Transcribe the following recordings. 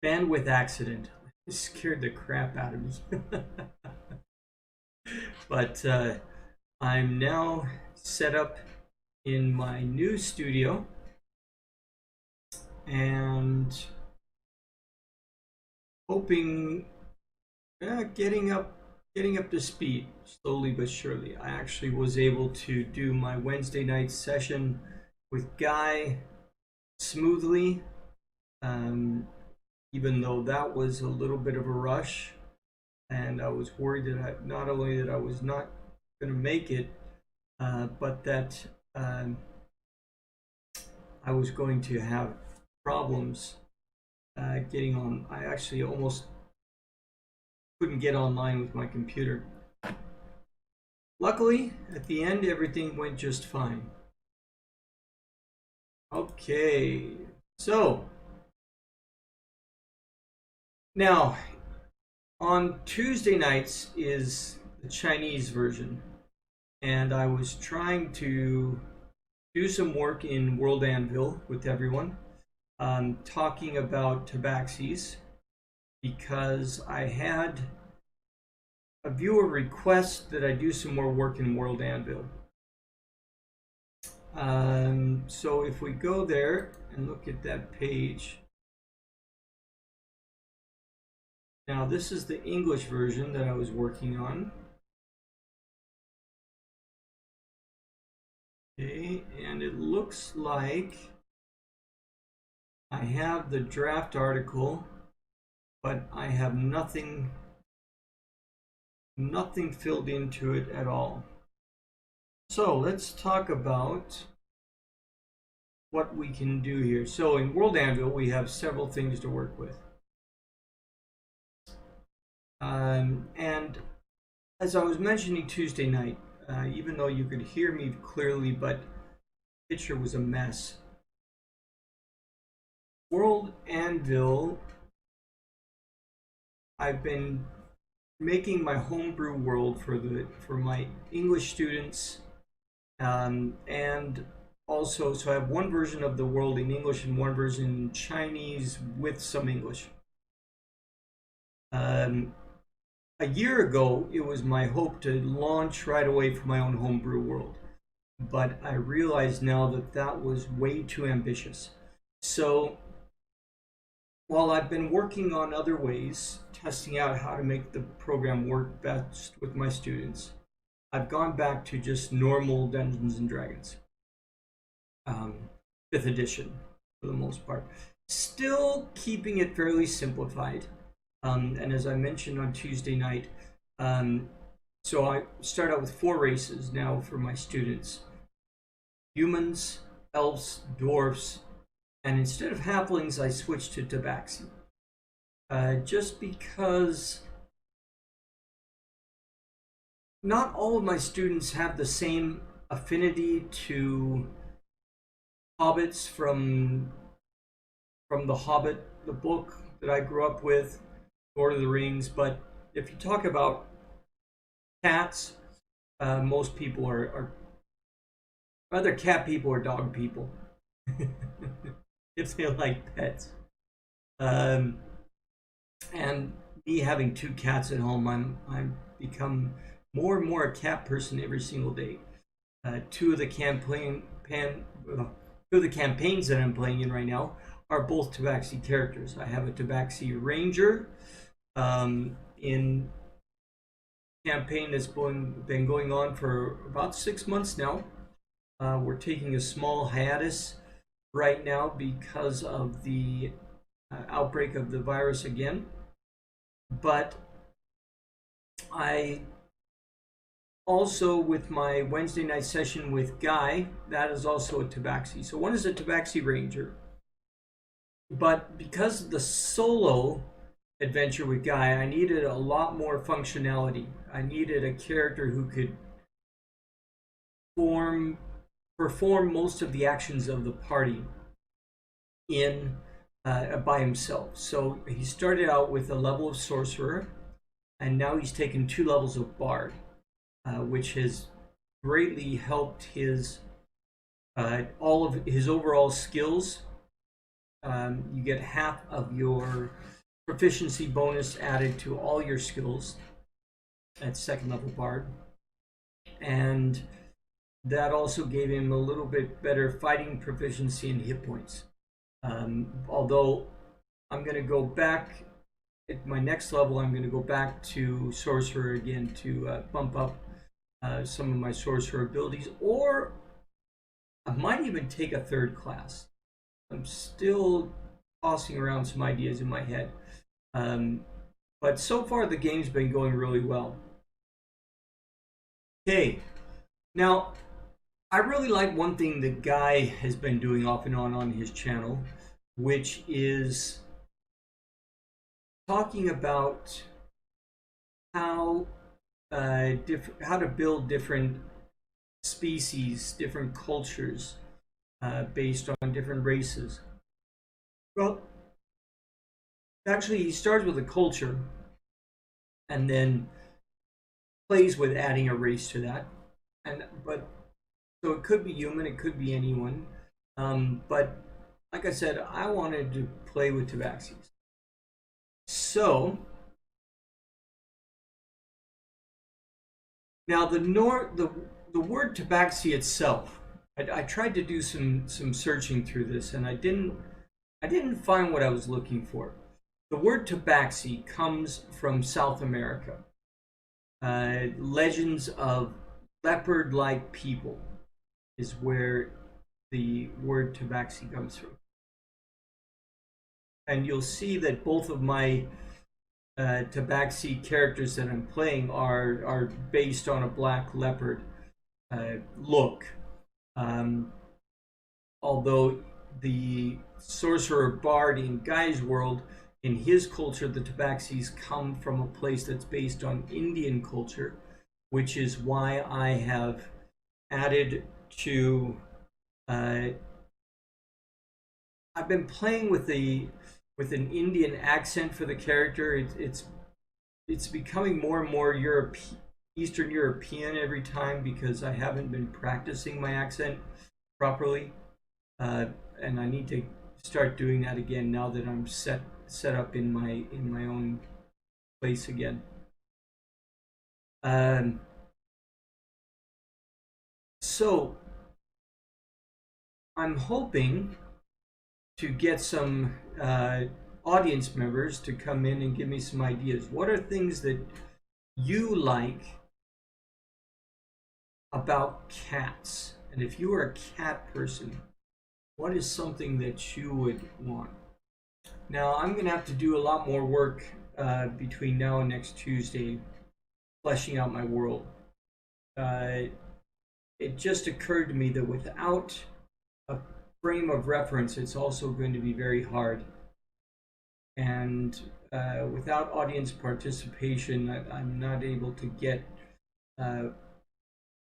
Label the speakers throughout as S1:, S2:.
S1: Bandwidth accident. It scared the crap out of me. But I'm now set up in my new studio and hoping, getting up to speed slowly but surely. I actually was able to do my Wednesday night session with Guy smoothly, um, even though that was a little bit of a rush, and I was worried that not only that I was not going to make it, but that um, I was going to have problems getting on. I actually almost couldn't get online with my computer. Luckily, at the end, everything went just fine. Okay, so now on Tuesday nights is the Chinese version, and I was trying to do some work in World Anvil with everyone, talking about Tabaxis because I had a viewer request that I do some more work in World Anvil. So if we go there and look at that page, now this is the English version that I was working on. Okay, and it looks like I have the draft article, but I have nothing filled into it at all. So let's talk about what we can do here. So in World Anvil, we have several things to work with. And as I was mentioning Tuesday night, even though you could hear me clearly, but the picture was a mess. World Anvil, I've been making my homebrew world for my English students, and also, so I have one version of the world in English and one version in Chinese with some English. A year ago, it was my hope to launch right away for my own homebrew world, but I realize now that that was way too ambitious. So while I've been working on other ways, testing out how to make the program work best with my students, I've gone back to just normal Dungeons and Dragons, um, 5th edition for the most part. Still keeping it fairly simplified. And as I mentioned on Tuesday night, so I start out with 4 races now for my students: humans, elves, dwarfs, and instead of halflings, I switched to Tabaxi. Just because not all of my students have the same affinity to hobbits from the Hobbit, the book that I grew up with, Lord of the Rings. But if you talk about cats, most people are either cat people or dog people, if they like pets. Um, and me having 2 cats at home, I'm become more and more a cat person every single day. Two of the campaigns that I'm playing in right now are both Tabaxi characters. I have a Tabaxi Ranger in campaign that's been going on for about 6 months now. We're taking a small hiatus right now because of the outbreak of the virus again. But I also, with my Wednesday night session with Guy, that is also a Tabaxi. So one is a Tabaxi Ranger. But because of the solo adventure with Guy, I needed a lot more functionality. I needed a character who could perform most of the actions of the party in by himself. So he started out with a level of sorcerer, and now he's taken 2 levels of bard, which has greatly helped his all of his overall skills You get half of your proficiency bonus added to all your skills at second level bard, and that also gave him a little bit better fighting proficiency and hit points. Although I'm going to go back at my next level, I'm going to go back to sorcerer again to bump up some of my sorcerer abilities, or I might even take a third class. I'm still tossing around some ideas in my head. But so far, the game's been going really well. Okay, now I really like one thing the guy has been doing off and on his channel, which is talking about how how to build different species, different cultures based on different races. Well, actually, he starts with a culture and then plays with adding a race to that. But so it could be human, it could be anyone. But like I said, I wanted to play with Tabaxis. So now the word Tabaxi itself, I tried to do some searching through this, and I didn't find what I was looking for. The word Tabaxi comes from South America. Legends of leopard-like people is where the word Tabaxi comes from. And you'll see that both of my Tabaxi characters that I'm playing are based on a black leopard look. Although the sorcerer bard in Guy's world, in his culture, the Tabaxis come from a place that's based on Indian culture, which is why I have added to. I've been playing with an Indian accent for the character. It's becoming more and more Eastern European every time because I haven't been practicing my accent properly, and I need to start doing that again now that I'm set up in my own place again. So I'm hoping to get some audience members to come in and give me some ideas. What are things that you like about cats? And if you are a cat person, what is something that you would want? Now, I'm going to have to do a lot more work between now and next Tuesday, fleshing out my world. It just occurred to me that without a frame of reference, it's also going to be very hard. And without audience participation, I'm not able to get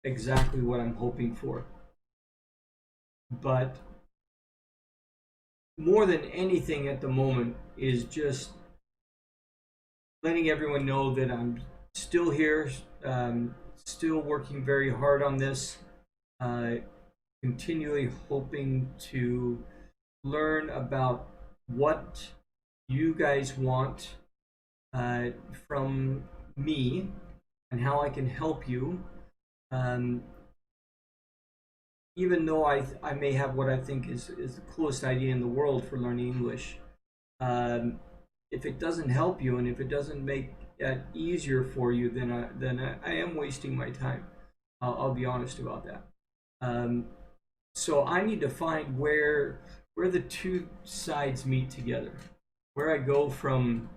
S1: exactly what I'm hoping for. But more than anything at the moment is just letting everyone know that I'm still here, still working very hard on this, continually hoping to learn about what you guys want from me and how I can help you. Even though I may have what I think is the coolest idea in the world for learning English, if it doesn't help you and if it doesn't make it easier for you, then I am wasting my time. I'll be honest about that. So I need to find where the two sides meet together, where I go from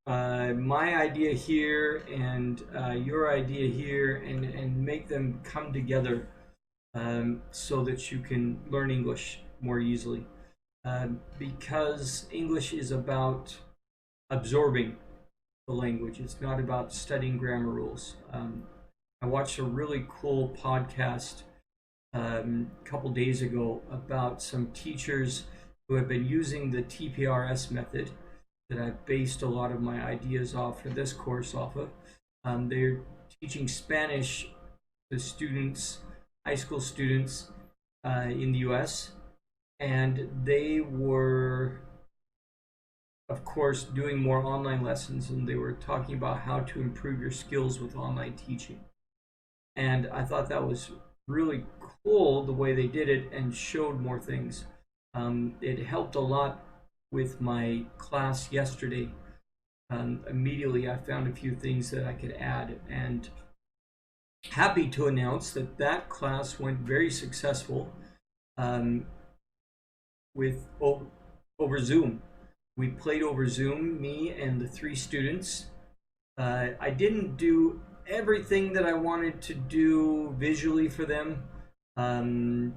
S1: my idea here and your idea here, and make them come together so that you can learn English more easily. Because English is about absorbing the language. It's not about studying grammar rules. I watched a really cool podcast a couple days ago about some teachers who have been using the TPRS method that I've based a lot of my ideas off for this course off of. They're teaching Spanish to students, high school students in the US, and they were, of course, doing more online lessons, and they were talking about how to improve your skills with online teaching. And I thought that was really cool the way they did it and showed more things. It helped a lot with my class yesterday. Immediately, I found a few things that I could add, and happy to announce that that class went very successful um, with over Zoom. We played over Zoom, me and the three students. I didn't do everything that I wanted to do visually for them. Um,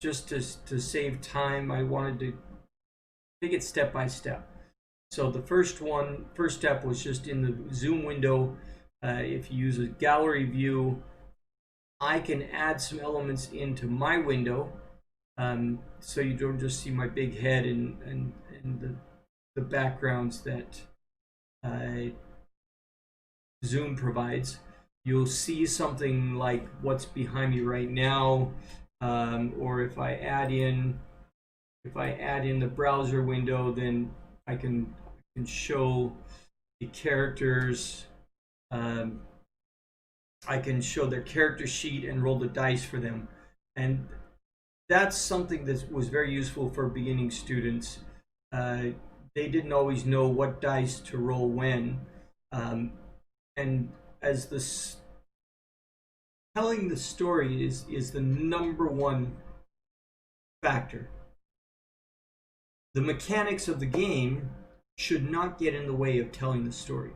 S1: just to save time, I wanted to take it step by step. So the first step was just in the Zoom window. If you use a gallery view, I can add some elements into my window, so you don't just see my big head and the backgrounds that Zoom provides. You'll see something like what's behind me right now, or if I add in the browser window, then I can show the characters. Um, I can show their character sheet and roll the dice for them, and that's something that was very useful for beginning students. Uh, they didn't always know what dice to roll when, um, and as this telling the story is the number one factor. The mechanics of the game should not get in the way of telling the story.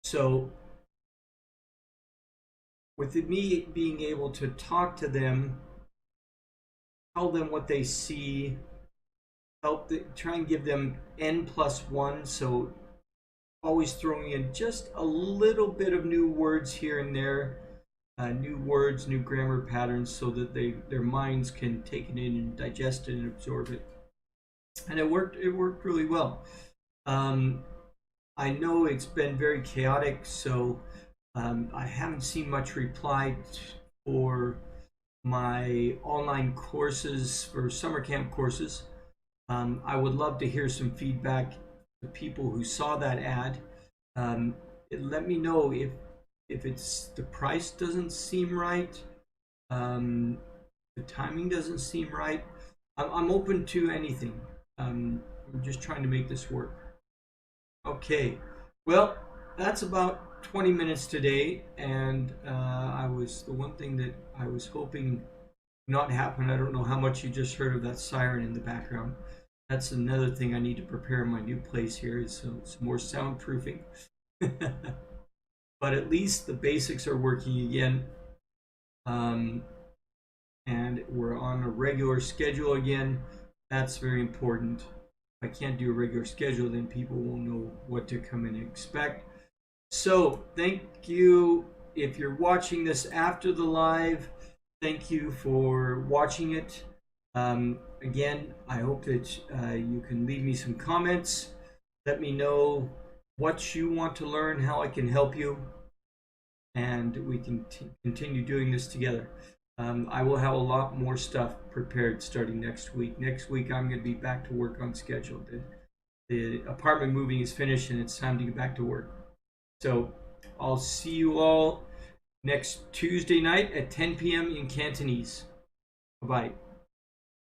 S1: So, with me being able to talk to them, tell them what they see, try and give them n+1, so always throwing in just a little bit of new words here and there, new words, new grammar patterns, so that their minds can take it in and digest it and absorb it. And it worked really well. I know it's been very chaotic, so I haven't seen much reply for my online courses, for summer camp courses. I would love to hear some feedback to people who saw that ad. Let me know if it's the price doesn't seem right, the timing doesn't seem right. I'm open to anything. I'm just trying to make this work. Okay, well, that's about 20 minutes today, and the one thing that I was hoping not happen. I don't know how much you just heard of that siren in the background. That's another thing I need to prepare in my new place here, is some more soundproofing. But at least the basics are working again, and we're on a regular schedule again. That's very important. If I can't do a regular schedule, then people won't know what to come and expect. So thank you. If you're watching this after the live, thank you for watching it. Again, I hope that you can leave me some comments. Let me know what you want to learn, how I can help you, and we can continue doing this together. I will have a lot more stuff prepared starting next week. Next week, I'm going to be back to work on schedule. The apartment moving is finished, and it's time to get back to work. So I'll see you all next Tuesday night at 10 p.m. in Cantonese. Bye-bye.